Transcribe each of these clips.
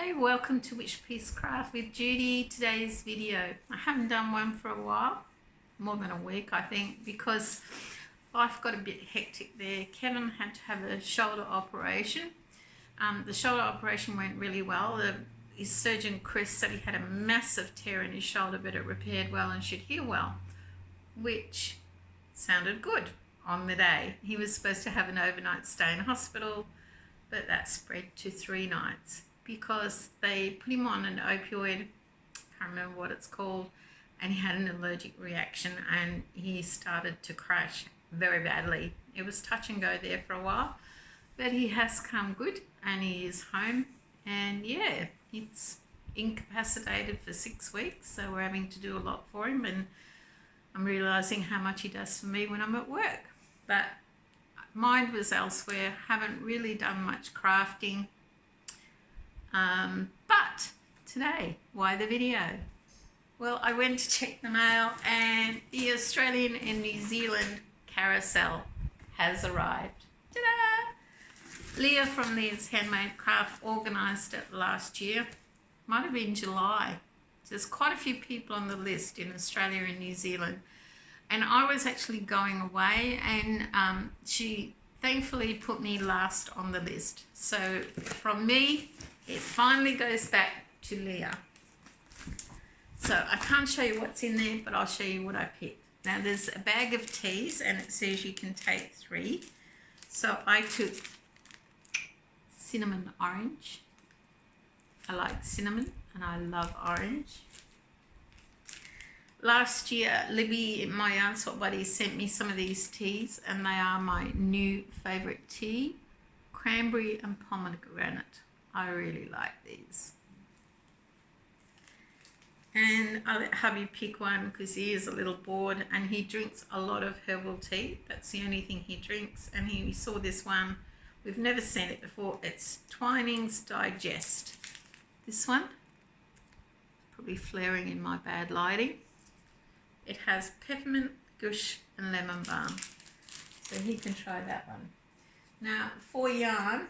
Hey, welcome to Witchpeace Craft with Judy. Today's video, I haven't done one for a while, more than a week I think, because life got a bit hectic there. Kevin had to have a shoulder operation. The shoulder operation went really well. His surgeon Chris said he had a massive tear in his shoulder, but it repaired well and should heal well, which sounded good on the day. He was supposed to have an overnight stay in hospital, but that spread to 3 nights because they put him on an opioid, can't remember what it's called, and he had an allergic reaction and he started to crash very badly. It was touch and go there for a while, but he has come good and he is home, and yeah, he's incapacitated for 6 weeks, so we're having to do a lot for him, and I'm realising how much he does for me when I'm at work. But mind was elsewhere, haven't really done much crafting. But today, why the video? Well, I went to check the mail and the Australian and New Zealand Carousel has arrived. Ta-da! Leah from Leah's Handmade Craft organised it last year. Might have been July. There's quite a few people on the list in Australia and New Zealand. And I was actually going away, and she thankfully put me last on the list. So from me, it finally goes back to Leah. So I can't show you what's in there, but I'll show you what I picked. Now there's a bag of teas and it says you can take 3. So I took cinnamon orange. I like cinnamon and I love orange. Last year, Libby, my yarn swap buddy, sent me some of these teas, and they are my new favourite tea, cranberry and pomegranate. I really like these. And I let hubby pick one because he is a little bored and he drinks a lot of herbal tea. That's the only thing he drinks. And he saw this one. We've never seen it before. It's Twinings Digest. This one, probably flaring in my bad lighting. It has peppermint, gush and lemon balm. So he can try that one. Now for yarn,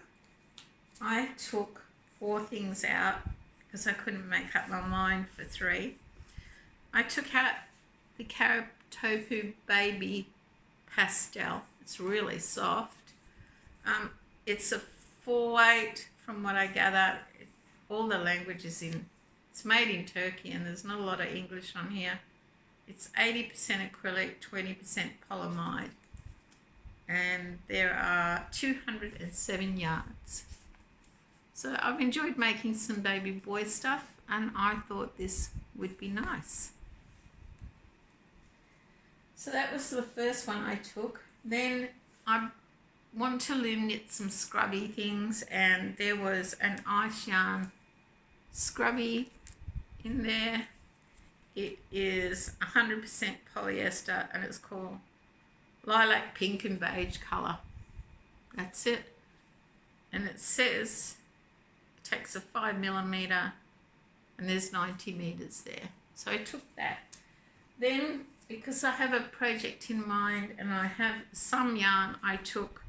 I took 4 things out because I couldn't make up my mind for 3. I took out the Tofu Baby Pastel. It's really soft. It's a 4/8 from what I gather. All the languages in. It's made in Turkey and there's not a lot of English on here. It's 80% acrylic, 20% polyamide. And there are 207 yards. So I've enjoyed making some baby boy stuff and I thought this would be nice. So that was the first one I took. Then I want to loom knit some scrubby things, and there was an ice yarn scrubby in there. It is 100% polyester and it's called Lilac Pink and Beige colour. That's it. And it says it takes a 5mm and there's 90 meters there. So I took that. Then, because I have a project in mind and I have some yarn, I took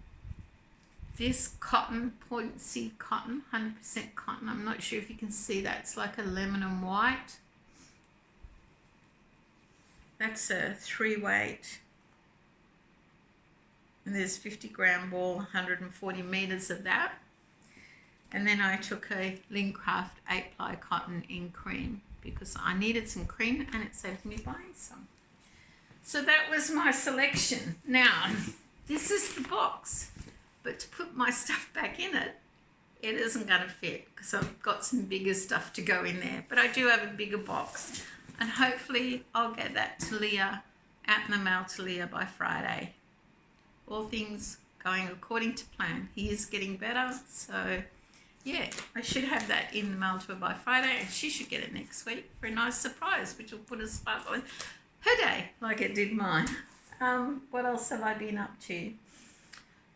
this cotton, Point C cotton, 100% cotton. I'm not sure if you can see that. It's like a lemon and white. That's a 3/8. And there's 50-gram ball, 140 meters of that. And then I took a Lincraft 8-ply cotton in cream because I needed some cream and it saved me buying some. So that was my selection. Now, this is the box, but to put my stuff back in it, it isn't going to fit because I've got some bigger stuff to go in there. But I do have a bigger box, and hopefully I'll get that to Leah, out in the mail to Leah by Friday. All things going according to plan. He is getting better, so yeah, I should have that in the mail to her by Friday, and she should get it next week for a nice surprise, which will put a sparkle in her day like it did mine. What else have I been up to?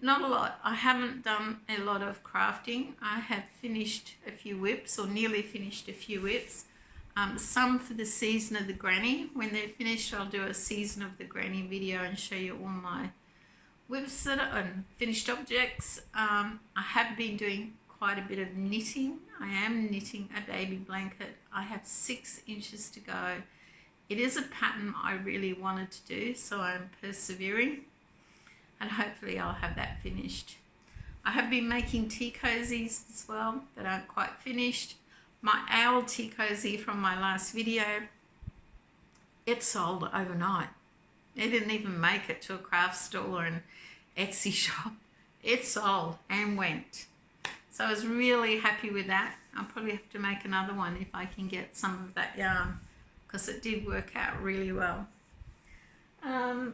Not a lot. I haven't done a lot of crafting. I have finished a few whips, or nearly finished a few whips. Some for the season of the granny. When they're finished, I'll do a season of the granny video and show you all my whips that are finished objects. I have been doing quite a bit of knitting. I am knitting a baby blanket. I have 6 inches to go. It is a pattern I really wanted to do, so I'm persevering, and hopefully I'll have that finished. I have been making tea cozies as well that aren't quite finished. My owl tea cozy from my last video, it sold overnight. It didn't even make it to a craft store or an Etsy shop. It sold and went. So I was really happy with that. I'll probably have to make another one if I can get some of that yarn, because it did work out really well. I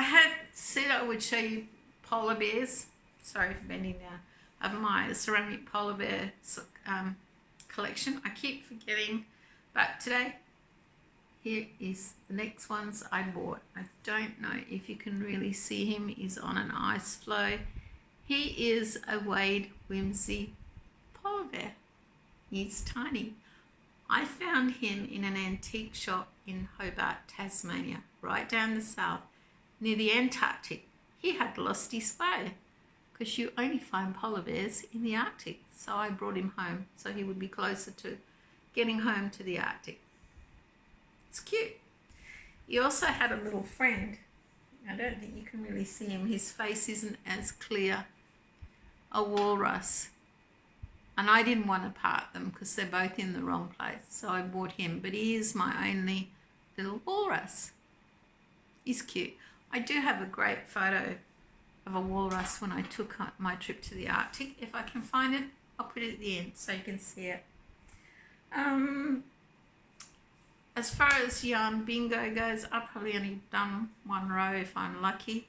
had said I would show you polar bears. Sorry for bending down. Of my ceramic polar bear collection. I keep forgetting, but today, here is the next ones I bought. I don't know if you can really see him. He's on an ice floe. He is a Wade Whimsy polar bear. He's tiny. I found him in an antique shop in Hobart, Tasmania, right down the south, near the Antarctic. He had lost his way, because you only find polar bears in the Arctic. So I brought him home so he would be closer to getting home to the Arctic. It's cute. He also had a little friend. I don't think you can really see him. His face isn't as clear. A walrus. And I didn't want to part them because they're both in the wrong place. So I bought him. But he is my only little walrus. He's cute. I do have a great photo of a walrus when I took my trip to the Arctic. If I can find it, I'll put it at the end so you can see it. As far as yarn bingo goes, I've probably only done 1 row if I'm lucky.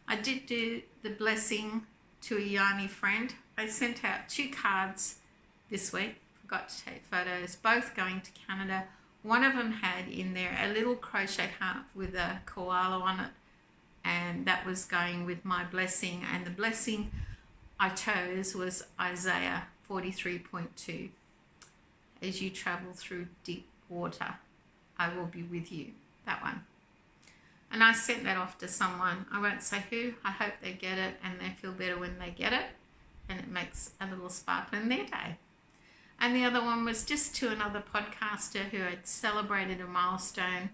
I did do the blessing to a yarny friend. I sent out 2 cards this week. Forgot to take photos, both going to Canada. One of them had in there a little crochet heart with a koala on it, and that was going with my blessing. And the blessing I chose was Isaiah 43.2. As you travel through deep water, I will be with you. That one. And I sent that off to someone. I won't say who. I hope they get it and they feel better when they get it. And it makes a little sparkle in their day. And the other one was just to another podcaster who had celebrated a milestone.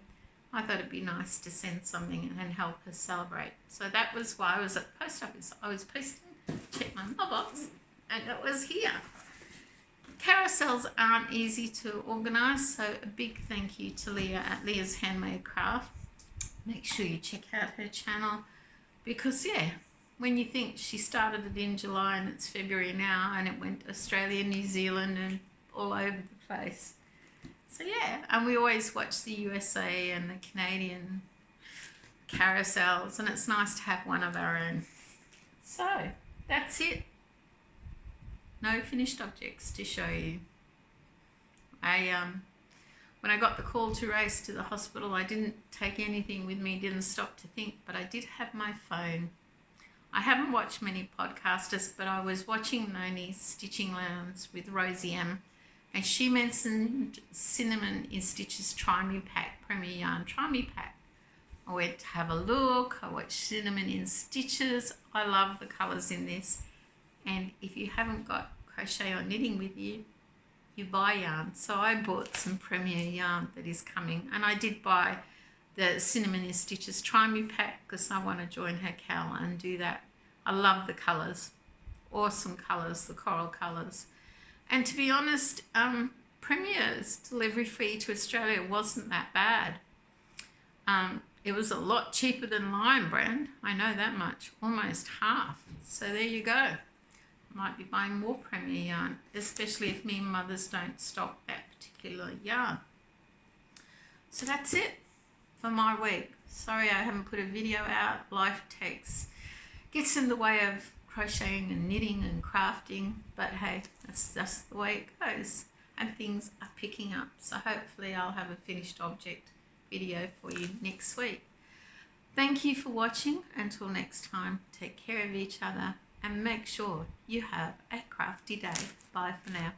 I thought it'd be nice to send something and help her celebrate. So that was why I was at the post office. I was posting, check my mailbox, and it was here. Carousels aren't easy to organise, so a big thank you to Leah at Leah's Handmade Craft. Make sure you check out her channel, because yeah, when you think she started it in July and it's February now, and it went Australia, New Zealand and all over the place. So yeah, and we always watch the USA and the Canadian carousels, and it's nice to have one of our own. So that's it. No finished objects to show you. When I got the call to race to the hospital, I didn't take anything with me, didn't stop to think, but I did have my phone. I haven't watched many podcasters, but I was watching Noni's Stitching Lounge with Rosie M, and she mentioned Cinnamon in Stitches Try Me Pack, Premier Yarn Try Me Pack. I went to have a look. I watched Cinnamon in Stitches. I love the colours in this. And if you haven't got crochet or knitting with you, you buy yarn. So I bought some Premier yarn that is coming, and I did buy the Cinnamon in Stitches Try Me Pack because I want to join her Cal and do that. I love the colours. Awesome colours, the coral colours. And to be honest, Premier's delivery fee to Australia wasn't that bad. It was a lot cheaper than Lion Brand. I know that much, almost half. So there you go. Might be buying more Premier yarn, especially if me and mothers don't stock that particular yarn. So that's it for my week. Sorry I haven't put a video out. Life gets in the way of crocheting and knitting and crafting, but hey, that's just the way it goes, and things are picking up. So hopefully I'll have a finished object video for you next week. Thank you for watching. Until next time, take care of each other and make sure you have a crafty day. Bye for now.